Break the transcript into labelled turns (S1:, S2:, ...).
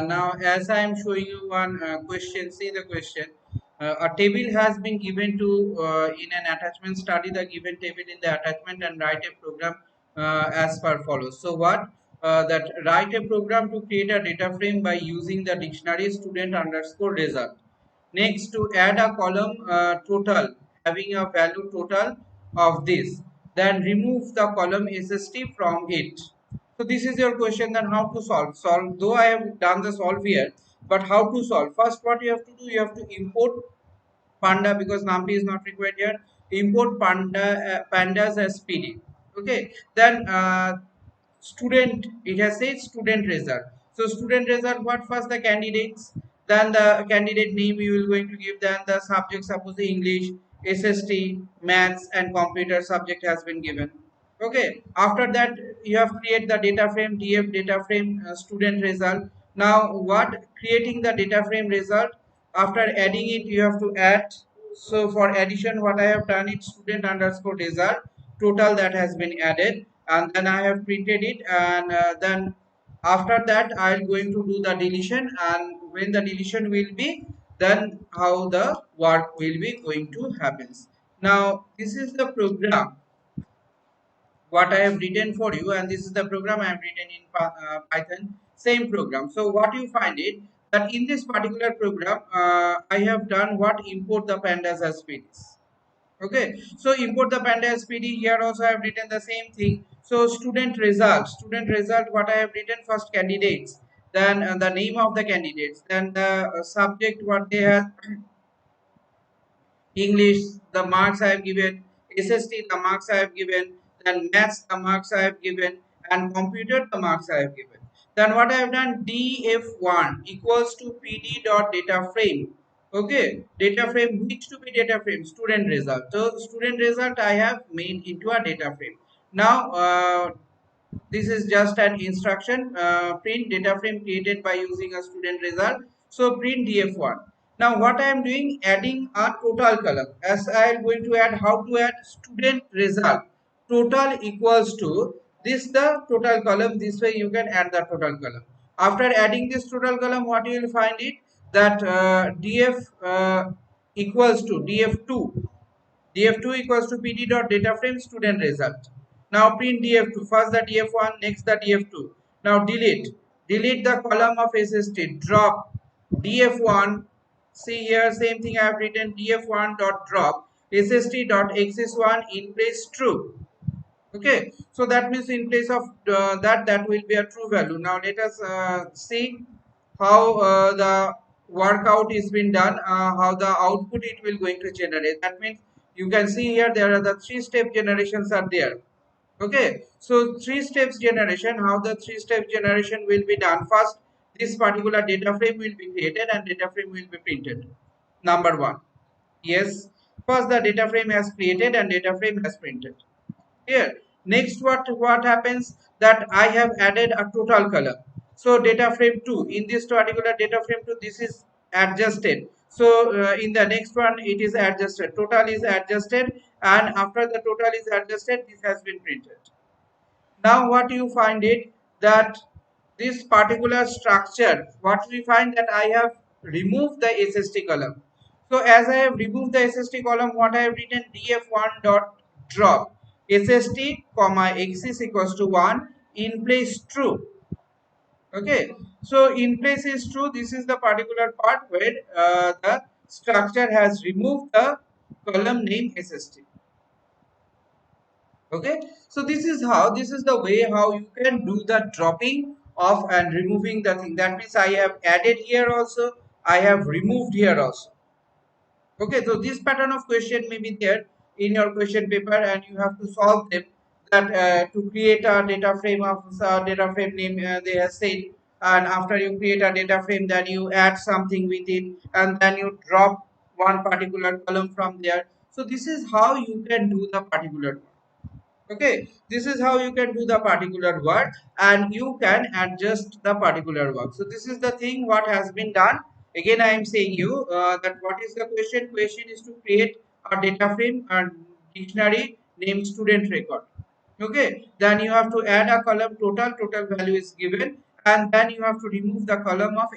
S1: Now, as I am showing you one question, see the question. A table has been given to in an attachment. Study the given table in the attachment and write a program as per follows. So, what that write a program to create a data frame by using the dictionary student underscore result. Next, to add a column total having a value total of this. Then remove the column SST from it. So this is your question, then how to solve. Solve, though I have done the solve here, but how to solve? First, what you have to do, you have to import panda because numpy is not required here. Import pandas as PD. Okay. Then student, it has said student result. So student result, what first the candidates, then the candidate name you will going to give, then the subject, suppose the English, SST, maths and computer subject has been given. Okay, after that you have create the data frame, df data frame student result. Now what creating the data frame result, after adding it you have to add. So for addition, what I have done is student underscore result total that has been added, and then I have printed it, and then after that I'm going to do the deletion, and when the deletion will be, then how the work will be going to happens. Now this is the program what I have written for you, and this is the program I have written in Python, same program. So what you find it, that in this particular program I have done what, import the pandas as PDs. Okay, so import the panda as PD. Here also I have written the same thing. So student result, what I have written, first candidates, then the name of the candidates, then the subject what they have, English, the marks I have given, SST, the marks I have given, then maths, the marks I have given, and computer, the marks I have given. Then what I have done, df1 equals to pd dot data frame. Okay, data frame, which to be data frame, student result. So student result I have made into a data frame. Now this is just an instruction, print data frame created by using a student result. So print df1. Now what I am doing, adding a total column, as I am going to add, how to add, student result total equals to this the total column. This way you can add the total column. After adding this total column, what you will find it, that df equals to df2. df2 equals to pd dot data frame student result. Now print df2, first the df1, next the df2. Now delete the column of sst, drop df1. See here, same thing I have written, df1 dot drop sst dot xs1 in place true. Okay, so that means in place of that will be a true value. Now let us see how the workout is been done, how the output it will going to generate. That means you can see here there are the three step generations are there. Okay, so three steps generation, how the three step generation will be done. First, this particular data frame will be created and data frame will be printed. Number one, yes, first the data frame has created and data frame has printed. Here, next what happens, that I have added a total column. So data frame 2, in this particular data frame 2, this is adjusted. So in the next one it is adjusted, total is adjusted, and after the total is adjusted, this has been printed. Now what you find it, that this particular structure, what we find, that I have removed the SST column. So as I have removed the SST column, what I have written, df1 dot drop SST comma x is equals to 1 in place true. Okay, so in place is true. This is the particular part where the structure has removed the column name SST. Okay, so this is the way how you can do the dropping of and removing the thing. That means I have added here also, I have removed here also. Okay, so this pattern of question may be there in your question paper, and you have to solve them. That to create a data frame of data frame name, they have said, and after you create a data frame, then you add something with it, and then you drop one particular column from there. So this is how you can do the particular. Okay, this is how you can do the particular work, and you can adjust the particular work. So this is the thing what has been done. Again I am saying you that what is the question is to create a data frame and dictionary named student record. Okay, then you have to add a column total value is given, and then you have to remove the column of